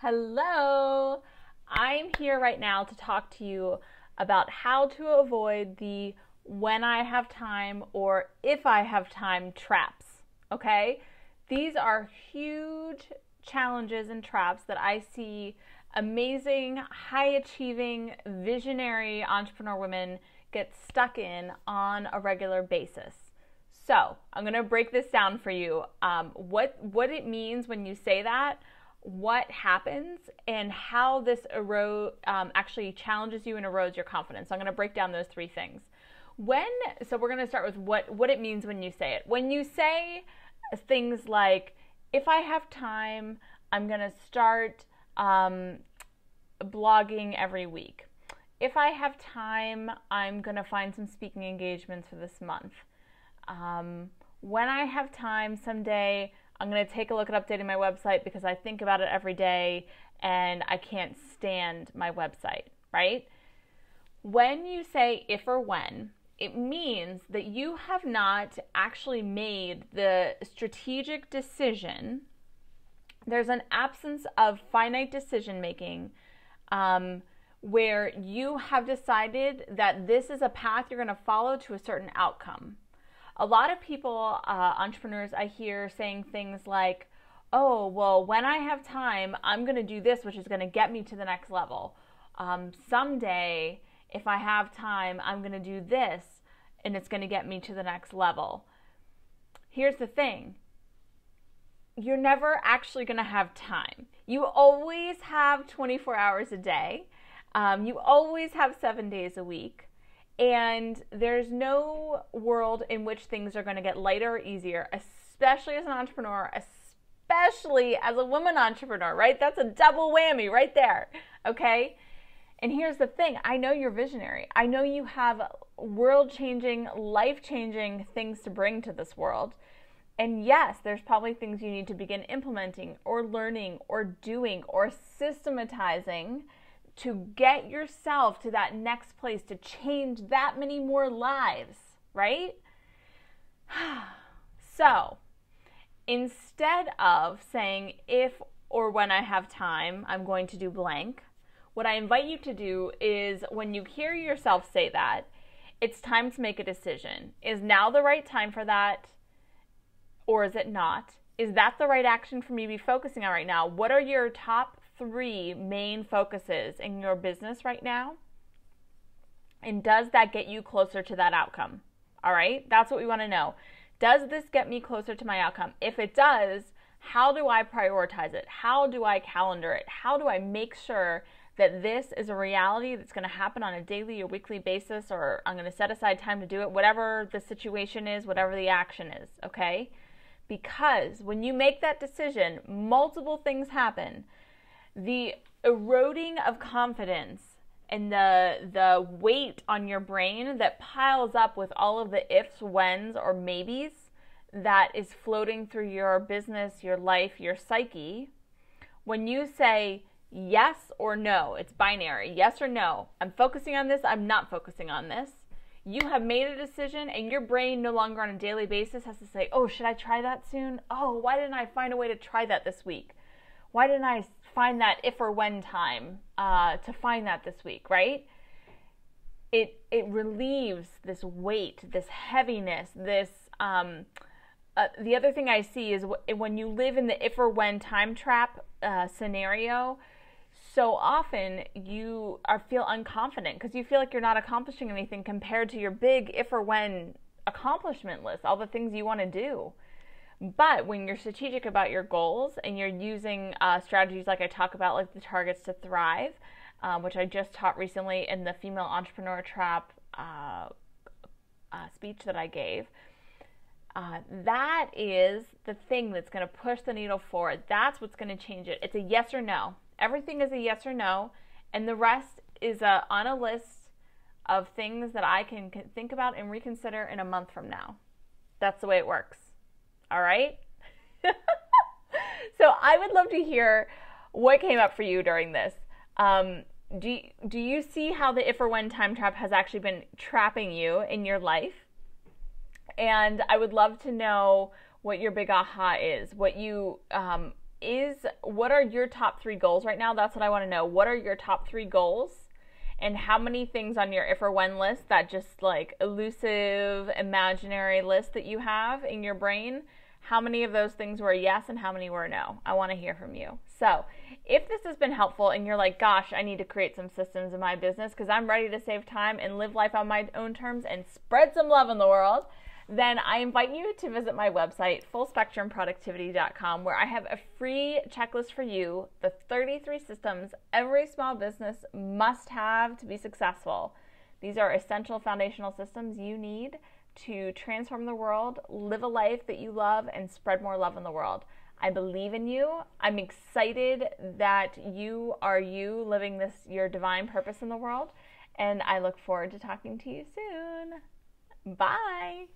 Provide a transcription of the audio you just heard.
Hello. I'm here right now to talk to you about how to avoid the when I have time or if I have time traps. Okay? These are huge challenges and traps that I see amazing, high achieving, visionary entrepreneur women get stuck in on a regular basis. So, I'm going to break this down for you. What it means when you say that, what happens, and how this actually challenges you and erodes your confidence. So I'm going to break down those three things. So we're going to start with what it means when you say it. When you say things like, if I have time, I'm going to start blogging every week. If I have time, I'm going to find some speaking engagements for this month. When I have time someday, I'm going to take a look at updating my website because I think about it every day and I can't stand my website, right? When you say if or when, it means that you have not actually made the strategic decision. There's an absence of finite decision making where you have decided that this is a path you're going to follow to a certain outcome. A lot of people, entrepreneurs, I hear saying things like, oh, well, when I have time, I'm going to do this, which is going to get me to the next level. Someday, if I have time, I'm going to do this, and it's going to get me to the next level. Here's the thing. You're never actually going to have time. You always have 24 hours a day. You always have 7 days a week. And there's no world in which things are going to get lighter or easier, especially as an entrepreneur, especially as a woman entrepreneur, right? That's a double whammy right there, okay? And here's the thing. I know you're visionary. I know you have world-changing, life-changing things to bring to this world. And yes, there's probably things you need to begin implementing or learning or doing or systematizing to get yourself to that next place, to change that many more lives, right? So, instead of saying if or when I have time, I'm going to do blank, what I invite you to do is when you hear yourself say that, it's time to make a decision. Is now the right time for that, or is it not? Is that the right action for me to be focusing on right now? What are your top 3 main focuses in your business right now? And does that get you closer to that outcome? All right, that's what we want to know. Does this get me closer to my outcome? If it does, how do I prioritize it? How do I calendar it? How do I make sure that this is a reality that's going to happen on a daily or weekly basis, or I'm going to set aside time to do it, whatever the situation is, whatever the action is, okay? Because when you make that decision, multiple things happen. The eroding of confidence and the weight on your brain that piles up with all of the ifs, whens, or maybes that is floating through your business, your life, your psyche. When you say yes or no, it's binary, yes or no. I'm focusing on this, I'm not focusing on this. You have made a decision, and your brain no longer on a daily basis has to say, oh, should I try that soon? Oh, why didn't I find a way to try that this week? Why didn't I find that if or when time to find that this week, right? It relieves this weight, this heaviness, this the other thing I see is when you live in the if or when time trap scenario, so often you feel unconfident because you feel like you're not accomplishing anything compared to your big if or when accomplishment list, all the things you want to do. But when you're strategic about your goals and you're using strategies like I talk about, like the Targets to Thrive, which I just taught recently in the Female Entrepreneur Trap speech that I gave, that is the thing that's going to push the needle forward. That's what's going to change it. It's a yes or no. Everything is a yes or no, and the rest is on a list of things that I can think about and reconsider in a month from now. That's the way it works. All right? So I would love to hear what came up for you during this. Do you see how the if or when time trap has actually been trapping you in your life? And I would love to know what your big aha is, what you what are your top 3 goals right now? That's what I want to know. What are your top 3 goals? And how many things on your if or when list, that just like elusive, imaginary list that you have in your brain, how many of those things were a yes and how many were a no? I want to hear from you. So if this has been helpful and you're like, gosh, I need to create some systems in my business because I'm ready to save time and live life on my own terms and spread some love in the world, then I invite you to visit my website, fullspectrumproductivity.com, where I have a free checklist for you, the 33 systems every small business must have to be successful. These are essential foundational systems you need to transform the world, live a life that you love, and spread more love in the world. I believe in you. I'm excited that you are you living your divine purpose in the world, and I look forward to talking to you soon. Bye.